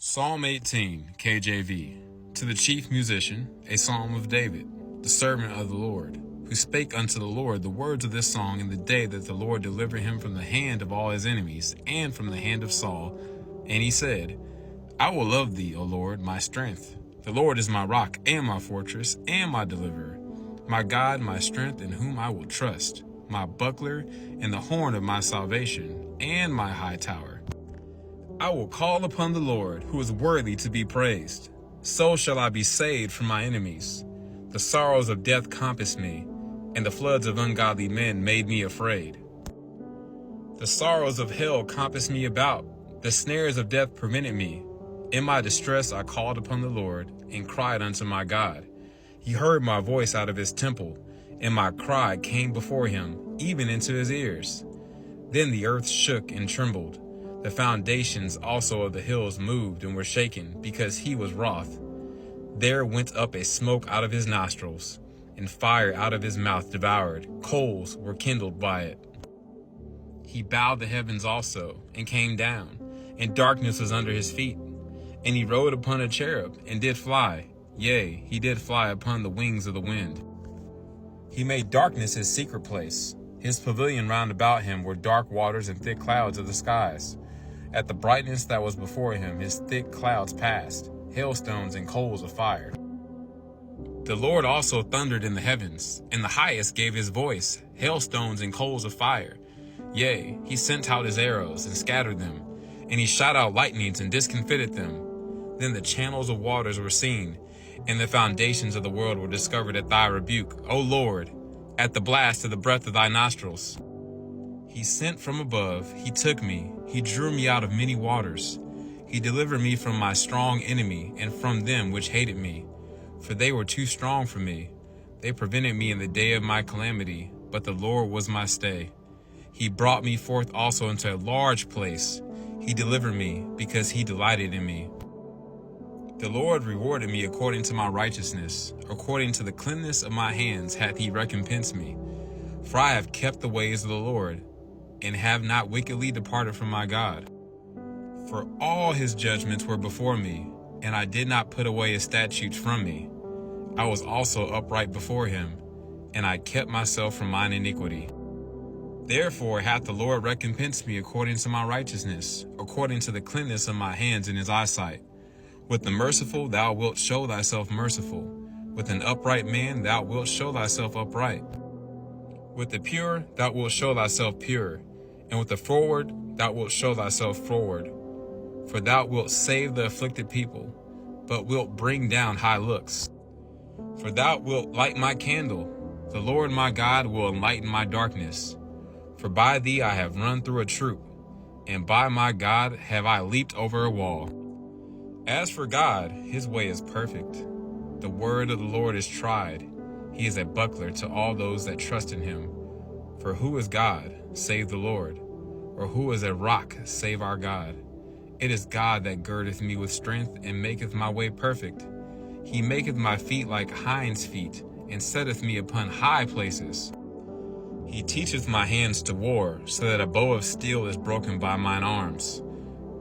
Psalm 18, KJV. To the chief musician, a psalm of David, the servant of the Lord, who spake unto the Lord the words of this song in the day that the Lord delivered him from the hand of all his enemies, and from the hand of Saul. And he said, I will love thee, O Lord, my strength. The Lord is my rock, and my fortress, and my deliverer, my God, my strength, in whom I will trust, my buckler, and the horn of my salvation, and my high tower. I will call upon the Lord, who is worthy to be praised. So shall I be saved from my enemies. The sorrows of death compassed me, and the floods of ungodly men made me afraid. The sorrows of hell compassed me about. The snares of death prevented me. In my distress I called upon the Lord, and cried unto my God. He heard my voice out of his temple, and my cry came before him, even into his ears. Then the earth shook and trembled. The foundations also of the hills moved and were shaken, because he was wroth. There went up a smoke out of his nostrils, and fire out of his mouth devoured. Coals were kindled by it. He bowed the heavens also, and came down, and darkness was under his feet. And he rode upon a cherub, and did fly. Yea, he did fly upon the wings of the wind. He made darkness his secret place. His pavilion round about him were dark waters and thick clouds of the skies. At the brightness that was before him, his thick clouds passed, hailstones and coals of fire. The Lord also thundered in the heavens, and the highest gave his voice, hailstones and coals of fire. Yea, he sent out his arrows and scattered them, and he shot out lightnings and discomfited them. Then the channels of waters were seen, and the foundations of the world were discovered at thy rebuke, O Lord, at the blast of the breath of thy nostrils. He sent from above, he took me, he drew me out of many waters. He delivered me from my strong enemy, and from them which hated me. For they were too strong for me. They prevented me in the day of my calamity, but the Lord was my stay. He brought me forth also into a large place. He delivered me, because he delighted in me. The Lord rewarded me according to my righteousness. According to the cleanness of my hands hath he recompensed me. For I have kept the ways of the Lord, and have not wickedly departed from my God. For all his judgments were before me, and I did not put away his statutes from me. I was also upright before him, and I kept myself from mine iniquity. Therefore hath the Lord recompensed me according to my righteousness, according to the cleanness of my hands in his eyesight. With the merciful thou wilt show thyself merciful. With an upright man thou wilt show thyself upright. With the pure thou wilt show thyself pure, and with the froward thou wilt show thyself froward. For thou wilt save the afflicted people, but wilt bring down high looks. For thou wilt light my candle. The Lord my God will enlighten my darkness. For by thee I have run through a troop, and by my God have I leaped over a wall. As for God, his way is perfect. The word of the Lord is tried. He is a buckler to all those that trust in him. For who is God, save the Lord? Or who is a rock, save our God? It is God that girdeth me with strength, and maketh my way perfect. He maketh my feet like hinds' feet, and setteth me upon high places. He teacheth my hands to war, so that a bow of steel is broken by mine arms.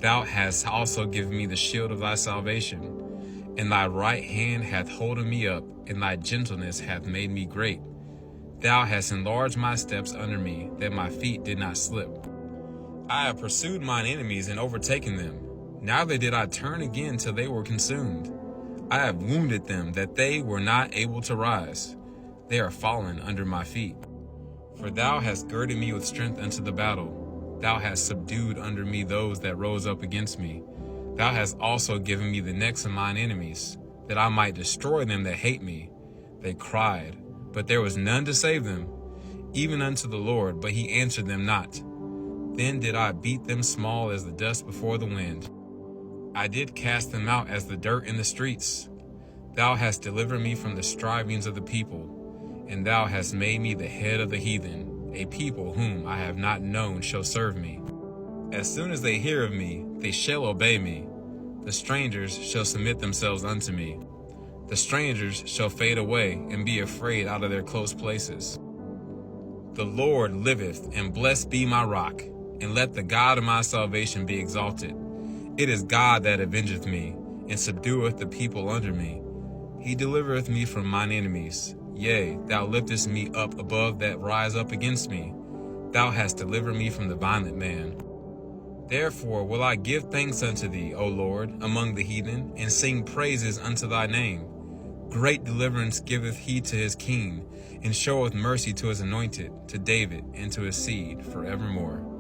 Thou hast also given me the shield of thy salvation. And thy right hand hath holden me up, and thy gentleness hath made me great. Thou hast enlarged my steps under me, that my feet did not slip. I have pursued mine enemies and overtaken them. Neither did I turn again till they were consumed. I have wounded them, that they were not able to rise. They are fallen under my feet. For thou hast girded me with strength unto the battle. Thou hast subdued under me those that rose up against me. Thou hast also given me the necks of mine enemies, that I might destroy them that hate me. They cried, but there was none to save them, even unto the Lord, but he answered them not. Then did I beat them small as the dust before the wind. I did cast them out as the dirt in the streets. Thou hast delivered me from the strivings of the people, and thou hast made me the head of the heathen. A people whom I have not known shall serve me. As soon as they hear of me, they shall obey me. The strangers shall submit themselves unto me. The strangers shall fade away and be afraid out of their close places. The Lord liveth, and blessed be my rock, and let the God of my salvation be exalted. It is God that avengeth me, and subdueth the people under me. He delivereth me from mine enemies. Yea, thou liftest me up above that rise up against me. Thou hast delivered me from the violent man. Therefore will I give thanks unto thee, O Lord, among the heathen, and sing praises unto thy name. Great deliverance giveth he to his king, and showeth mercy to his anointed, to David, and to his seed forevermore.